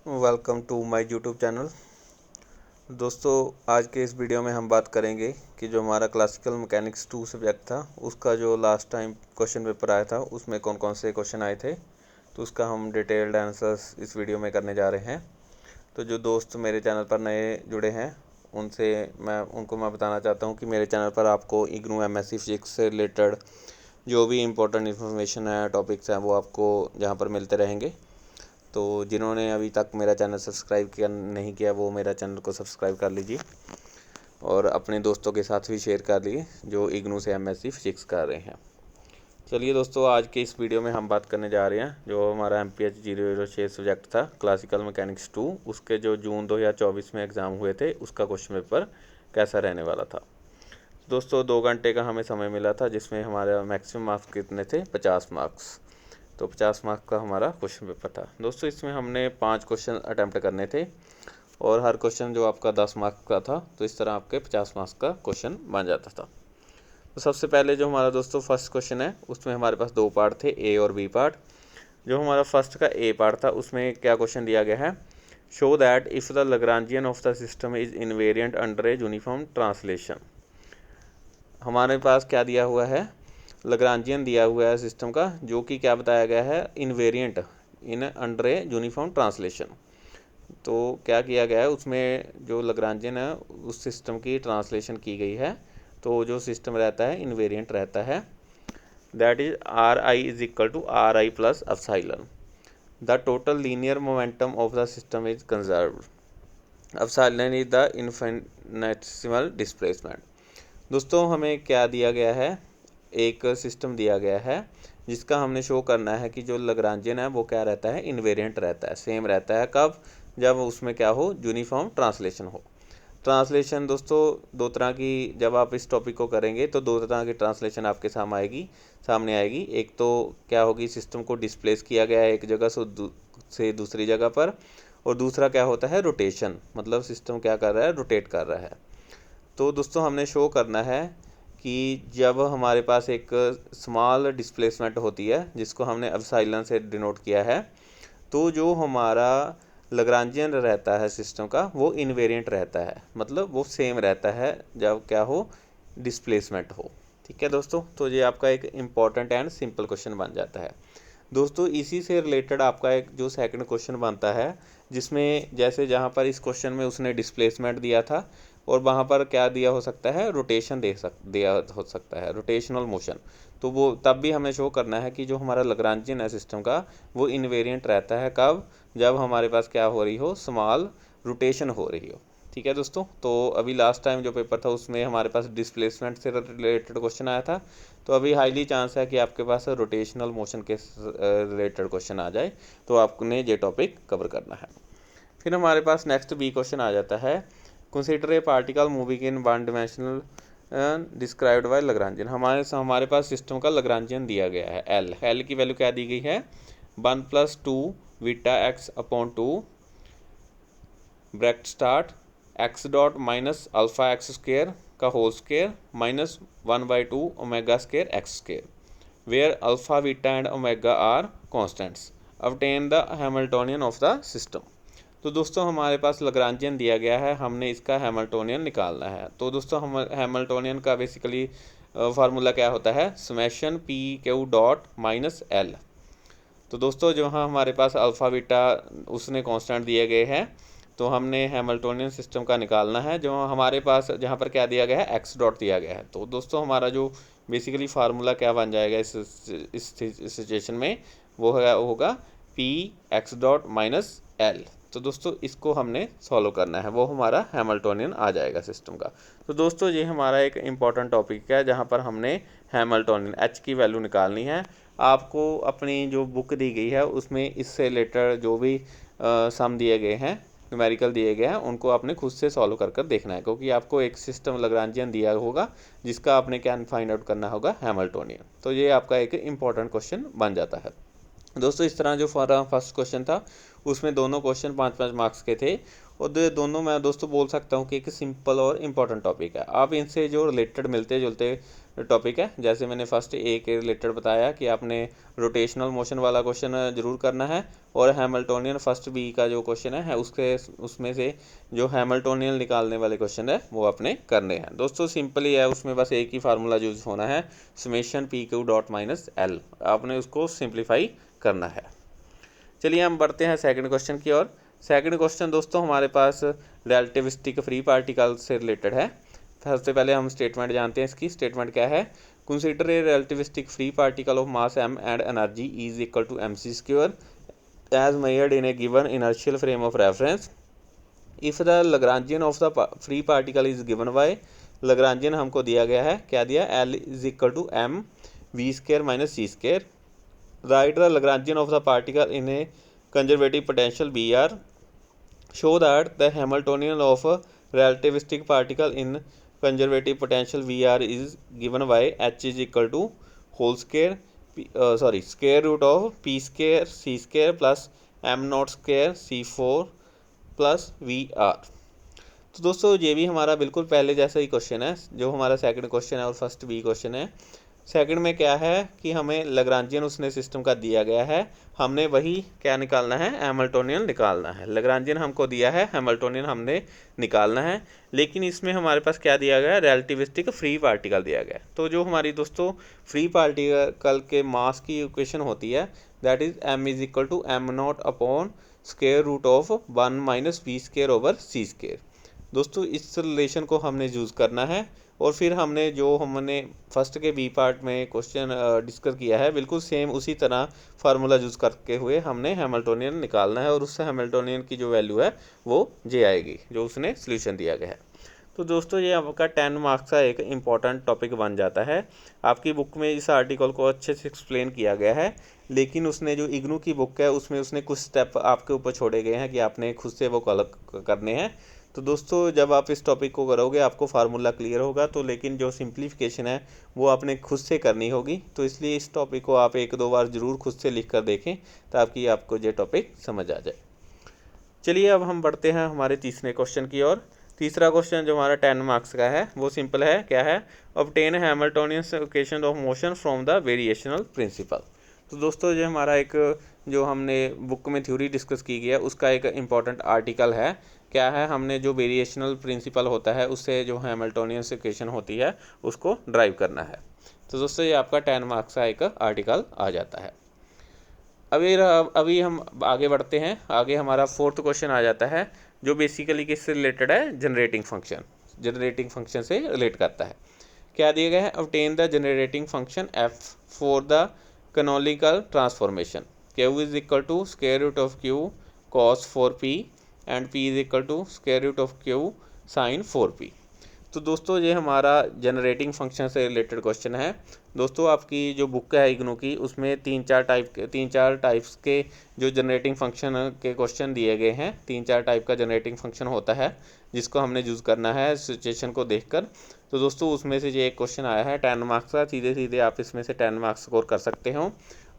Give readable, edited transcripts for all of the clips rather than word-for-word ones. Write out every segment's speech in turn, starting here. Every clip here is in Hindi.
Welcome to my YouTube channel. दोस्तों, आज के इस वीडियो में हम बात करेंगे कि जो हमारा क्लासिकल मैकेनिक्स 2 सब्जेक्ट था उसका जो लास्ट टाइम क्वेश्चन पेपर आया था उसमें कौन कौन से क्वेश्चन आए थे, तो उसका हम डिटेल्ड आंसर्स इस वीडियो में करने जा रहे हैं। तो जो दोस्त मेरे चैनल पर नए जुड़े हैं उनको मैं बताना चाहता हूँ कि मेरे चैनल पर आपको इग्नू एमएससी फिजिक्स से रिलेटेड जो भी इम्पोर्टेंट इन्फॉर्मेशन है, टॉपिक्स हैं, वो आपको यहाँ पर मिलते रहेंगे। तो जिन्होंने अभी तक मेरा चैनल सब्सक्राइब नहीं किया वो मेरा चैनल को सब्सक्राइब कर लीजिए और अपने दोस्तों के साथ भी शेयर कर लीजिए जो इग्नू से एमएससी फिजिक्स कर रहे हैं। चलिए दोस्तों, आज के इस वीडियो में हम बात करने जा रहे हैं जो हमारा MPH 006 सब्जेक्ट था क्लासिकल मैकेनिक्स 2, उसके जो जून 2024 में एग्ज़ाम हुए थे उसका क्वेश्चन पेपर कैसा रहने वाला था। दोस्तों, 2 घंटे का हमें समय मिला था जिसमें हमारा मैक्सिमम मार्क्स कितने थे, 50 मार्क्स। तो 50 मार्क्स का हमारा क्वेश्चन पेपर था। दोस्तों, इसमें हमने 5 क्वेश्चन अटैम्प्ट करने थे और हर क्वेश्चन जो आपका 10 मार्क्स का था, तो इस तरह आपके 50 मार्क्स का क्वेश्चन बन जाता था। तो सबसे पहले जो हमारा दोस्तों फर्स्ट क्वेश्चन है उसमें हमारे पास 2 पार्ट थे, ए और बी पार्ट। जो हमारा फर्स्ट का ए पार्ट था उसमें क्या क्वेश्चन दिया गया है, show that if the Lagrangian of the system is invariant under a uniform translation. हमारे पास क्या दिया हुआ है, लग्रांजियन दिया हुआ है सिस्टम का, जो कि क्या बताया गया है, invariant in under a uniform translation. तो क्या किया गया है, उसमें जो लग्रांजियन है उस सिस्टम की ट्रांसलेशन की गई है, तो जो सिस्टम रहता है इनवेरिएंट रहता है। That is R I is equal to R I plus epsilon. The total linear momentum of the system is conserved. Epsilon is the infinitesimal displacement. दोस्तों, हमें क्या दिया गया है, एक सिस्टम दिया गया है जिसका हमने शो करना है कि जो लग्रांजियन है वो क्या रहता है, इनवेरिएंट रहता है, सेम रहता है। कब, जब उसमें क्या हो, यूनिफॉर्म ट्रांसलेशन हो। ट्रांसलेशन दोस्तों 2 तरह की, जब आप इस टॉपिक को करेंगे तो 2 तरह की ट्रांसलेशन आपके सामने आएगी। एक तो क्या होगी, सिस्टम को डिस्प्लेस किया गया है एक जगह से दूसरी जगह पर, और दूसरा क्या होता है, रोटेशन, मतलब सिस्टम क्या कर रहा है, रोटेट कर रहा है। तो दोस्तों हमने शो करना है कि जब हमारे पास एक स्मॉल डिस्प्लेसमेंट होती है जिसको हमने एप्सिलॉन से डिनोट किया है, तो जो हमारा लग्रांजियन रहता है सिस्टम का वो इनवेरिएंट रहता है, मतलब वो सेम रहता है जब क्या हो, डिस्प्लेसमेंट हो। ठीक है दोस्तों, तो ये आपका एक इम्पॉर्टेंट एंड सिंपल क्वेश्चन बन जाता है। दोस्तों, इसी से रिलेटेड आपका एक जो सेकंड क्वेश्चन बनता है, जिसमें जैसे जहाँ पर इस क्वेश्चन में उसने डिस्प्लेसमेंट दिया था और वहाँ पर क्या दिया हो सकता है, रोटेशन दिया हो सकता है, रोटेशनल मोशन। तो वो तब भी हमें शो करना है कि जो हमारा लग्रांजियन है सिस्टम का वो इनवेरिएंट रहता है। कब, जब हमारे पास क्या हो रही हो, स्मॉल रोटेशन हो रही हो। ठीक है दोस्तों, तो अभी लास्ट टाइम जो पेपर था उसमें हमारे पास डिस्प्लेसमेंट से रिलेटेड क्वेश्चन आया था, तो अभी हाईली चांस है कि आपके पास रोटेशनल मोशन के रिलेटेड क्वेश्चन आ जाए, तो आपने ये टॉपिक कवर करना है। फिर हमारे पास नेक्स्ट बी क्वेश्चन आ जाता है, consider A particle moving in one dimensional described bye लग्रांजियन। हमारे पास सिस्टम का लग्रांजियन दिया गया है एल की वैल्यू क्या दी गई है, 1+2 beta X upon 2 bracket start X dot minus alpha X square का whole square minus 1/2 omega square X square, where alpha beta and omega are constants. Obtain the Hamiltonian of the system. तो दोस्तों हमारे पास लग्रांजियन दिया गया है, हमने इसका हैमिल्टोनियन निकालना है। तो दोस्तों हम हैमिल्टोनियन का बेसिकली फार्मूला क्या होता है, summation P Q dot minus L. तो दोस्तों जहाँ हमारे पास अल्फ़ा बीटा उसने कांस्टेंट दिए गए हैं, तो हमने हैमिल्टोनियन सिस्टम का निकालना है। जो हमारे पास जहाँ पर क्या दिया गया है, एक्स डॉट दिया गया है। तो दोस्तों हमारा जो बेसिकली फार्मूला क्या बन जाएगा इस सिचुएशन में, वो होगा P x dot minus L. तो दोस्तों इसको हमने सॉल्व करना है, वो हमारा हैमिल्टोनियन आ जाएगा सिस्टम का। तो दोस्तों ये हमारा एक इम्पॉर्टेंट टॉपिक है जहाँ पर हमने हैमिल्टोनियन एच की वैल्यू निकालनी है। आपको अपनी जो बुक दी गई है उसमें इससे रिलेटेड जो भी सम दिए गए हैं, न्यूमेरिकल दिए गए हैं, उनको आपने खुद से सॉल्व कर देखना है, क्योंकि आपको एक सिस्टम लग्रांजियन दिया होगा जिसका आपने क्या फाइंड आउट करना होगा, हैमिल्टोनियन। तो ये आपका एक इम्पॉर्टेंट क्वेश्चन बन जाता है। दोस्तों इस तरह जो फर्स्ट क्वेश्चन था उसमें दोनों क्वेश्चन 5-5 मार्क्स के थे, और दोनों मैं दोस्तों बोल सकता हूँ कि एक सिंपल और इम्पॉर्टेंट टॉपिक है। आप इनसे जो रिलेटेड मिलते जुलते टॉपिक है। जैसे मैंने फर्स्ट ए के रिलेटेड बताया कि आपने रोटेशनल मोशन वाला क्वेश्चन ज़रूर करना है, और हैमिल्टोनियन फर्स्ट बी का जो क्वेश्चन है उसमें से जो हैमिल्टोनियन निकालने वाले क्वेश्चन है वो आपने करने हैं। दोस्तों सिंपली है, उसमें बस एक ही फार्मूला यूज होना है, summation P Q dot minus L, आपने उसको सिंप्लीफाई करना है। चलिए हम बढ़ते हैं सेकंड क्वेश्चन की ओर। सेकंड क्वेश्चन दोस्तों हमारे पास रिलेटिविस्टिक फ्री पार्टिकल से रिलेटेड है। सबसे पहले हम स्टेटमेंट जानते हैं, इसकी स्टेटमेंट क्या है। Consider a relativistic free particle of mass m and energy is equal to mc square as measured in a given inertial frame of reference if the Lagrangian of the free particle is given by, Lagrangian हमको दिया गया है, क्या दिया, l is equal to m v square minus c square. Write the Lagrangian of the particle in a conservative potential Br, show that the Hamiltonian of a relativistic particle in conservative potential Vr is given by h is equal to whole square square root of p square c square plus m naught square c4 plus Vr। तो दोस्तों ये भी हमारा बिल्कुल पहले जैसा ही क्वेश्चन है, जो हमारा सेकंड क्वेश्चन है और फर्स्ट बी क्वेश्चन है। सेकंड में क्या है कि हमें लग्रांजियन उसने सिस्टम का दिया गया है, हमने वही क्या निकालना है, हैमिल्टोनियन निकालना है। लग्रांजियन हमको दिया है, हैमिल्टोनियन हमने निकालना है, लेकिन इसमें हमारे पास क्या दिया गया है, रिलेटिविस्टिक फ्री पार्टिकल दिया गया है। तो जो हमारी दोस्तों फ्री पार्टिकल के मास की इक्वेशन होती है, that is m is equal to m not upon square root of 1 minus v square over c square. दोस्तों इस रिलेशन को हमने यूज़ करना है, और फिर हमने जो हमने फर्स्ट के बी पार्ट में क्वेश्चन डिस्कस किया है, बिल्कुल सेम उसी तरह फार्मूला यूज़ करके हुए हमने हैमिल्टोनियन निकालना है, और उससे हैमिल्टोनियन की जो वैल्यू है वो जे आएगी जो उसने सोल्यूशन दिया गया है। तो दोस्तों ये आपका 10 मार्क्स का एक इम्पॉर्टेंट टॉपिक बन जाता है। आपकी बुक में इस आर्टिकल को अच्छे से एक्सप्लेन किया गया है, लेकिन उसने जो इग्नू की बुक है उसमें उसने कुछ स्टेप आपके ऊपर छोड़े गए हैं कि आपने खुद से वो करने हैं। तो दोस्तों जब आप इस टॉपिक को करोगे आपको फार्मूला क्लियर होगा, तो लेकिन जो सिंप्लीफिकेशन है वो आपने खुद से करनी होगी। तो इसलिए इस टॉपिक को आप 1-2 बार ज़रूर खुद से लिख कर देखें ताकि आपको ये टॉपिक समझ आ जाए। चलिए अब हम बढ़ते हैं हमारे तीसरे क्वेश्चन की ओर। तीसरा क्वेश्चन जो हमारा 10 मार्क्स का है वो सिंपल है, क्या है, obtain Hamiltonian equation of motion from the variational principle. तो दोस्तों ये हमारा एक जो हमने बुक में थ्योरी डिस्कस की गई है उसका एक इम्पॉर्टेंट आर्टिकल है। क्या है, हमने जो वेरिएशनल प्रिंसिपल होता है उससे जो हैमिल्टोनियन इक्वेशन होती है उसको ड्राइव करना है। तो दोस्तों ये आपका 10 मार्क्स का एक आर्टिकल आ जाता है। अभी हम आगे बढ़ते हैं। आगे हमारा फोर्थ क्वेश्चन आ जाता है जो बेसिकली किससे रिलेटेड है, जनरेटिंग फंक्शन से रिलेट करता है। क्या दिया गया है, obtain the generating function f for the canonical transformation q is equal to square root of q cos 4p and p is equal to square root of q sin 4p। तो दोस्तों ये हमारा जनरेटिंग फंक्शन से रिलेटेड क्वेश्चन है। दोस्तों आपकी जो बुक है इग्नू की उसमें 3-4 टाइप्स के जो जनरेटिंग फंक्शन के क्वेश्चन दिए गए हैं। 3-4 टाइप का जनरेटिंग फंक्शन होता है जिसको हमने यूज़ करना है सिचुएशन को देखकर। तो दोस्तों उसमें से ये एक क्वेश्चन आया है 10 मार्क्स का, सीधे आप इसमें से 10 मार्क्स स्कोर कर सकते हो।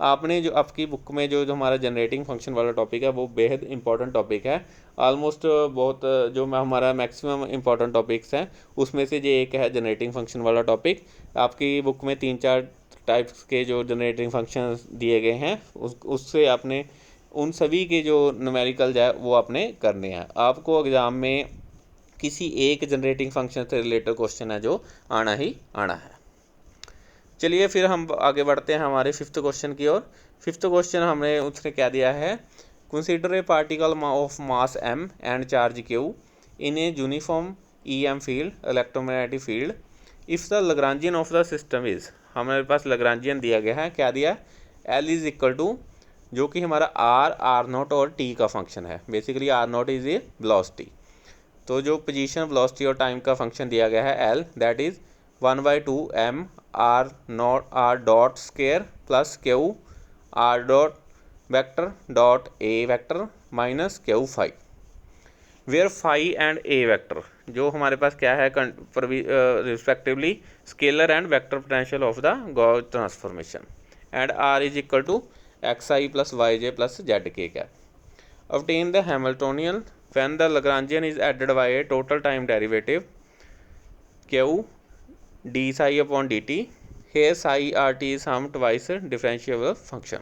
आपने जो आपकी बुक में जो हमारा जनरेटिंग फंक्शन वाला टॉपिक है वो बेहद इंपॉर्टेंट टॉपिक है। ऑलमोस्ट बहुत जो हमारा मैक्सिमम इंपॉर्टेंट टॉपिक्स हैं उसमें से ये एक है जनरेटिंग फंक्शन वाला टॉपिक। आपकी बुक में 3-4 टाइप्स के जो जनरेटिंग फंक्शन दिए गए हैं उससे आपने उन सभी के जो न्यूमेरिकल है वो आपने करने हैं। आपको एग्ज़ाम में किसी एक जनरेटिंग फंक्शन से रिलेटेड क्वेश्चन है जो आना ही आना है। चलिए फिर हम आगे बढ़ते हैं हमारे फिफ्थ क्वेश्चन की ओर। फिफ्थ क्वेश्चन हमने उसने क्या दिया है, consider A particle of mass m and charge q in a uniform EM field electromagnetic field if the Lagrangian of the system is, हमारे पास लग्रांजियन दिया गया है, क्या दिया, L इज़ इक्वल टू जो कि हमारा r0 और t का फंक्शन है। Basically r0 is a velocity, तो जो पोजीशन वेलोसिटी और टाइम का फंक्शन दिया गया है L, that is 1/2 m r dot square plus q r dot vector dot a vector minus q phi, where phi and a vector जो हमारे पास क्या है respectively scalar and vector potential of the Gauss transformation and r is equal to xi plus yj plus zk cap. Obtain the Hamiltonian when the Lagrangian is added by a total time derivative q d psi upon d t. Here psi are t is हम ट्वाइस डिफरेंशिएबल फंक्शन।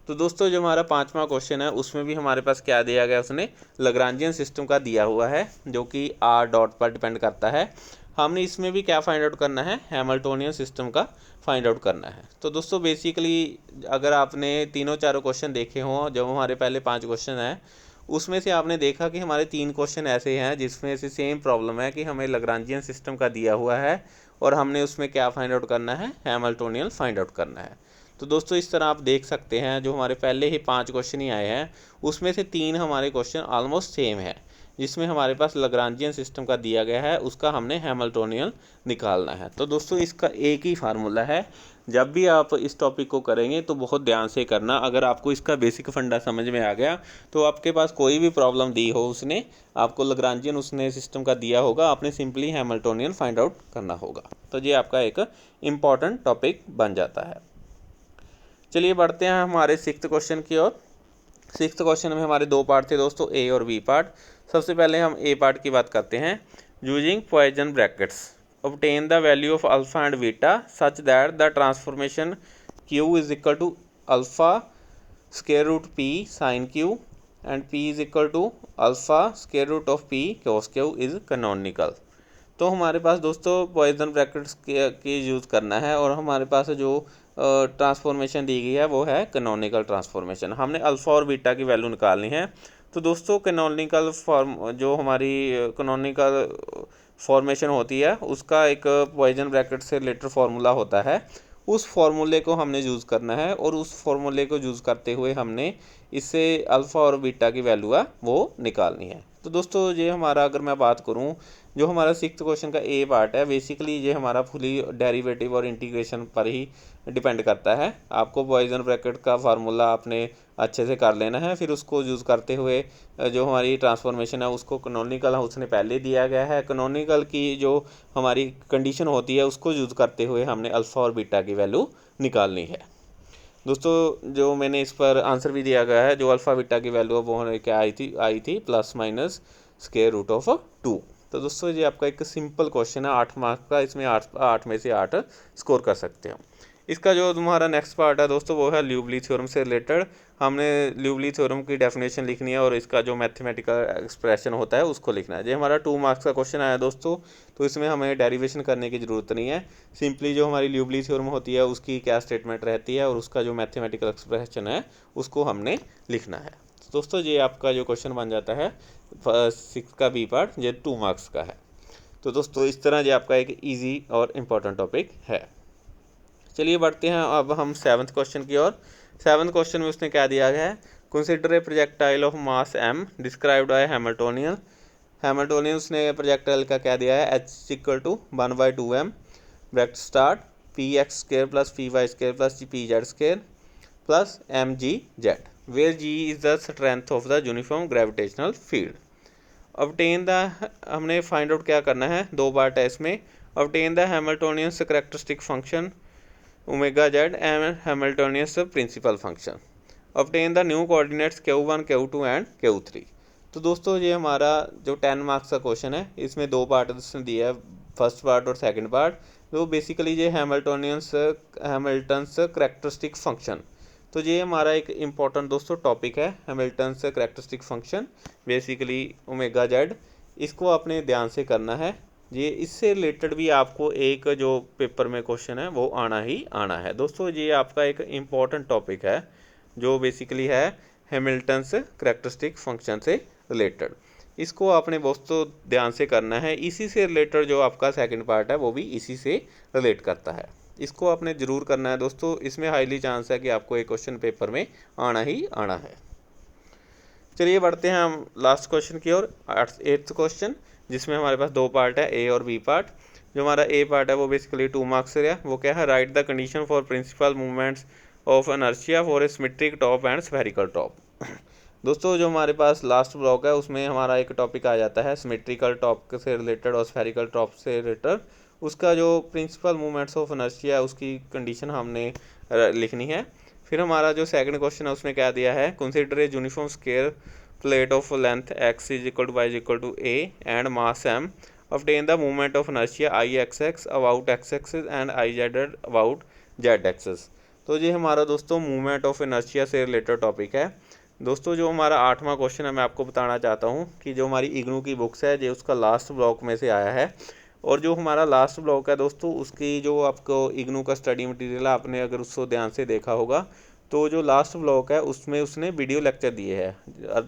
तो दोस्तों जो हमारा 5वां क्वेश्चन है उसमें भी हमारे पास क्या दिया गया, उसने लग्रांजियन सिस्टम का दिया हुआ है जो कि आर डॉट पर डिपेंड करता है। हमने इसमें भी क्या फाइंड आउट करना है, हैमिल्टोनियन सिस्टम का फाइंड आउट करना है। तो दोस्तों बेसिकली अगर आपने तीनों चारों क्वेश्चन देखे हों, जब हमारे पहले 5 क्वेश्चन हैं उसमें से आपने देखा कि हमारे 3 क्वेश्चन ऐसे हैं जिसमें से सेम प्रॉब्लम है कि हमें लग्रांजियन सिस्टम का दिया हुआ है और हमने उसमें क्या फाइंड आउट करना है, हैमिल्टोनियन फाइंड आउट करना है। तो दोस्तों इस तरह आप देख सकते हैं जो हमारे पहले ही 5 क्वेश्चन ही आए हैं उसमें से 3 हमारे क्वेश्चन ऑलमोस्ट सेम है, जिसमें हमारे पास लग्रांजियन सिस्टम का दिया गया है, उसका हमने हैमिल्टोनियन निकालना है। तो दोस्तों इसका एक ही फार्मूला है, जब भी आप इस टॉपिक को करेंगे तो बहुत ध्यान से करना। अगर आपको इसका बेसिक फंडा समझ में आ गया तो आपके पास कोई भी प्रॉब्लम दी हो, उसने आपको लग्रांजियन उसने सिस्टम का दिया होगा, आपने सिंपली हैमिल्टोनियन फाइंड आउट करना होगा। तो ये आपका एक इम्पॉर्टेंट टॉपिक बन जाता है। चलिए बढ़ते हैं हमारे 6th क्वेश्चन की ओर। 6th क्वेश्चन में हमारे 2 पार्ट थे दोस्तों, ए और बी पार्ट। सबसे पहले हम ए पार्ट की बात करते हैं। Using Poisson brackets obtain the value of alpha and beta such that the transformation q is equal to alpha square root p sine q and p is equal to alpha square root of p cos q is canonical. तो हमारे पास दोस्तों पॉइजन ब्रैकेट्स के यूज़ करना है और हमारे पास जो ट्रांसफॉर्मेशन दी गई है वो है कैनोनिकल ट्रांसफॉर्मेशन। हमने अल्फ़ा और बीटा की वैल्यू निकालनी है। तो दोस्तों कैनोनिकल फॉर्म जो हमारी कैनोनिकल फॉर्मेशन होती है उसका एक पॉइजन ब्रैकेट से रिलेटेड फार्मूला होता है, उस फार्मूले को हमने यूज़ करना है और उस फार्मूले को यूज़ करते हुए हमने इससे अल्फ़ा और बीटा की वैल्यू है वो निकालनी है। तो दोस्तों ये हमारा, अगर मैं बात करूं, जो हमारा 6th क्वेश्चन का ए पार्ट है बेसिकली ये हमारा फुली डेरिवेटिव और इंटीग्रेशन पर ही डिपेंड करता है। आपको पॉइजन ब्रैकेट का फार्मूला आपने अच्छे से कर लेना है, फिर उसको यूज़ करते हुए जो हमारी ट्रांसफॉर्मेशन है उसको कैनोनिकल उसने पहले दिया गया है, कैनोनिकल की जो हमारी कंडीशन होती है उसको यूज़ करते हुए हमने अल्फ़ा और बीटा की वैल्यू निकालनी है। दोस्तों जो मैंने इस पर आंसर भी दिया गया है, जो अल्फ़ा बीटा की वैल्यू वो क्या आई थी plus minus square root of 2। तो दोस्तों ये आपका एक सिंपल क्वेश्चन है 8 मार्क्स का, इसमें 8 में से 8 स्कोर कर सकते हो। इसका जो तुम्हारा नेक्स्ट पार्ट है दोस्तों वो है ल्यूबली थ्योरम से रिलेटेड। हमने ल्यूबली थ्योरम की डेफिनेशन लिखनी है और इसका जो मैथमेटिकल एक्सप्रेशन होता है उसको लिखना है। ये हमारा 2 मार्क्स का क्वेश्चन आया दोस्तों, तो इसमें हमें डेरिवेशन करने की ज़रूरत नहीं है, सिंपली जो हमारी ल्यूबली थ्योरम होती है उसकी क्या स्टेटमेंट रहती है और उसका जो मैथमेटिकल एक्सप्रेशन है उसको हमने लिखना है। तो दोस्तों ये आपका जो क्वेश्चन बन जाता है 6 का बी पार्ट, ये 2 मार्क्स का है। तो दोस्तों इस तरह ये आपका एक ईजी और इम्पोर्टेंट टॉपिक है। चलिए बढ़ते हैं अब हम 7th क्वेश्चन की ओर। 7th क्वेश्चन में उसने क्या दिया गया है, consider a projectile of mass m described by Hamiltonian. Hamiltonian उसने प्रोजेक्टाइल का क्या दिया है, h equal to 1/2m bracket start px square plus py square plus pz square plus mgz where g is the strength of the uniform gravitational field. Obtain the, हमने फाइंड आउट क्या करना है, 2 पार्ट है इसमें। Obtain the Hamiltonian characteristic function omega Z and Hamilton's principal function. Obtain the new coordinates q1 q2 and q3। तो दोस्तों ये हमारा जो 10 मार्क्स का क्वेश्चन है इसमें 2 पार्ट उसने दिया है, फर्स्ट पार्ट और सेकंड पार्ट। तो बेसिकली ये हैमिल्टोनियंस हैमिल्टन्स कैरेक्टरिस्टिक फंक्शन, तो ये हमारा एक इम्पॉर्टेंट दोस्तों टॉपिक है, Hamilton's characteristic function basically omega Z. इसको आपने ध्यान से करना है, ये इससे रिलेटेड भी आपको एक जो पेपर में क्वेश्चन है वो आना ही आना है। दोस्तों ये आपका एक इम्पॉर्टेंट टॉपिक है जो बेसिकली है हैमिल्टन्स कैरेक्टरिस्टिक फंक्शन से रिलेटेड। इसको आपने दोस्तों ध्यान से करना है, इसी से रिलेटेड जो आपका सेकंड पार्ट है वो भी इसी से रिलेट करता है, इसको आपने ज़रूर करना है दोस्तों। इसमें हाईली चांस है कि आपको एक क्वेश्चन पेपर में आना ही आना है। चलिए बढ़ते हैं हम लास्ट क्वेश्चन की ओर, 8th क्वेश्चन, जिसमें हमारे पास 2 पार्ट है, ए और बी पार्ट। जो हमारा ए पार्ट है वो बेसिकली 2 मार्क्स से है। वो क्या है, write the condition for principal movements of inertia for a symmetric top and spherical top. दोस्तों जो हमारे पास लास्ट ब्लॉक है उसमें हमारा एक टॉपिक आ जाता है सिमेट्रिकल टॉप से रिलेटेड और स्फेरिकल टॉप से रिलेटेड। उसका जो प्रिंसिपल मूवमेंट्स ऑफ इनर्शिया है उसकी कंडीशन हमने लिखनी है। फिर हमारा जो सेकंड क्वेश्चन है उसमें क्या दिया है, consider a uniform square plate of length x is equal to y is equal to a and mass m obtain the movement of inertia I x x about x axis and I z about z axis. तो ये हमारा दोस्तों मूवमेंट ऑफ इनर्शिया से रिलेटेड टॉपिक है। दोस्तों जो हमारा 8वां क्वेश्चन है मैं आपको बताना चाहता हूँ कि जो हमारी इग्नू की बुक्स है ये उसका लास्ट ब्लॉक में से आया है। और जो हमारा लास्ट ब्लॉक है दोस्तों उसकी जो आपको इग्नू का स्टडी मटेरियल है, आपने अगर उसको ध्यान से देखा होगा तो जो लास्ट ब्लॉक है उसमें उसने वीडियो लेक्चर दिए हैं,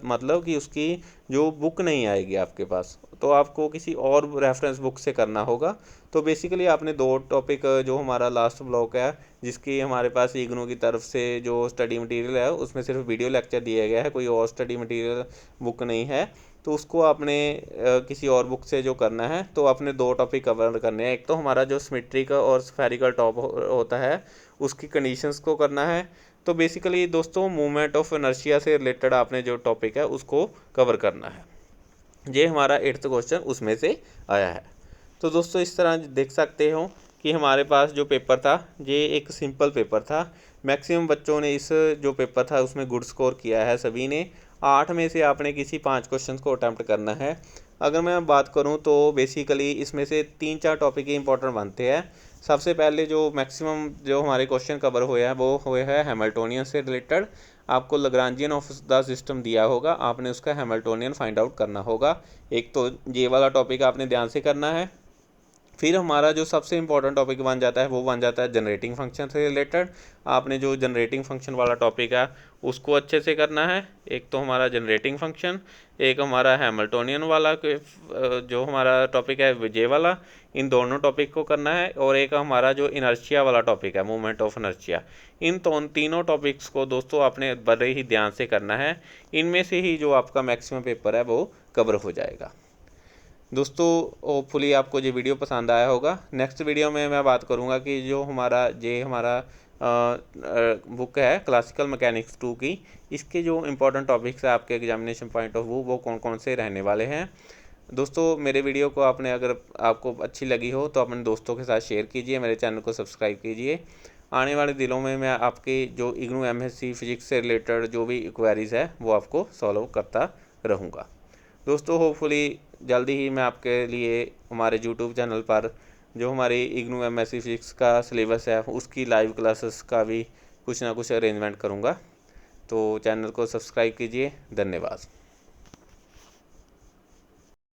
मतलब कि उसकी जो बुक नहीं आएगी आपके पास, तो आपको किसी और रेफरेंस बुक से करना होगा। तो बेसिकली आपने 2 टॉपिक जो हमारा लास्ट ब्लॉक है जिसकी हमारे पास इग्नू की तरफ से जो स्टडी मटेरियल है उसमें सिर्फ वीडियो लेक्चर दिया गया है, कोई और स्टडी मटेरियल बुक नहीं है, तो उसको आपने किसी और बुक से जो करना है तो आपने 2 टॉपिक कवर करने हैं। एक तो हमारा जो सिमेट्रिकल और स्फेरिकल टॉप होता है उसकी कंडीशंस को करना है। तो बेसिकली दोस्तों मूवमेंट ऑफ इनर्शिया से रिलेटेड आपने जो टॉपिक है उसको कवर करना है। ये हमारा 8th क्वेश्चन उसमें से आया है। तो दोस्तों इस तरह देख सकते हो कि हमारे पास जो पेपर था ये एक सिंपल पेपर था। मैक्सिमम बच्चों ने इस जो पेपर था उसमें गुड स्कोर किया है सभी ने। 8 में से आपने किसी 5 क्वेश्चन को अटैम्प्ट करना है। अगर मैं बात करूं तो बेसिकली इसमें से 3-4 टॉपिक ही इंपॉर्टेंट बनते हैं। सबसे पहले जो मैक्सिमम जो हमारे क्वेश्चन कवर हुए हैं वो हुए हैं हैमिल्टोनियन से रिलेटेड। आपको लग्रांजियन ऑफ द सिस्टम दिया होगा, आपने उसका हैमिल्टोनियन फाइंड आउट करना होगा। एक तो ये वाला टॉपिक आपने ध्यान से करना है। फिर हमारा जो सबसे इंपॉर्टेंट टॉपिक बन जाता है वो बन जाता है जनरेटिंग फंक्शन से रिलेटेड। आपने जो जनरेटिंग फंक्शन वाला टॉपिक है उसको अच्छे से करना है। एक तो हमारा जनरेटिंग फंक्शन, एक हमारा हैमिल्टोनियन वाला जो हमारा टॉपिक है विजय वाला, इन दोनों टॉपिक को करना है। और एक हमारा जो इनर्शिया वाला टॉपिक है मूवमेंट ऑफ इनर्शिया, इन तीनों टॉपिक्स को दोस्तों आपने बड़े ही ध्यान से करना है। इनमें से ही जो आपका मैक्सिमम पेपर है वो कवर हो जाएगा। दोस्तों होपफुली आपको ये वीडियो पसंद आया होगा। नेक्स्ट वीडियो में मैं बात करूंगा कि जो हमारा बुक है क्लासिकल मैकेनिक्स 2 की, इसके जो इम्पोर्टेंट टॉपिक्स है आपके एग्जामिनेशन पॉइंट ऑफ व्यू वो कौन कौन से रहने वाले हैं। दोस्तों मेरे वीडियो को अगर आपको अच्छी लगी हो तो अपने दोस्तों के साथ शेयर कीजिए, मेरे चैनल को सब्सक्राइब कीजिए। आने वाले दिनों में मैं आपकी जो इग्नू MSc फिजिक्स से रिलेटेड जो भी क्वेरीज़ है वो आपको सॉल्व करता रहूँगा। दोस्तों होपफुली जल्दी ही मैं आपके लिए हमारे YouTube चैनल पर जो हमारी इग्नू MSc फिजिक्स का सिलेबस है उसकी लाइव क्लासेस का भी कुछ ना कुछ अरेंजमेंट करूँगा। तो चैनल को सब्सक्राइब कीजिए। धन्यवाद।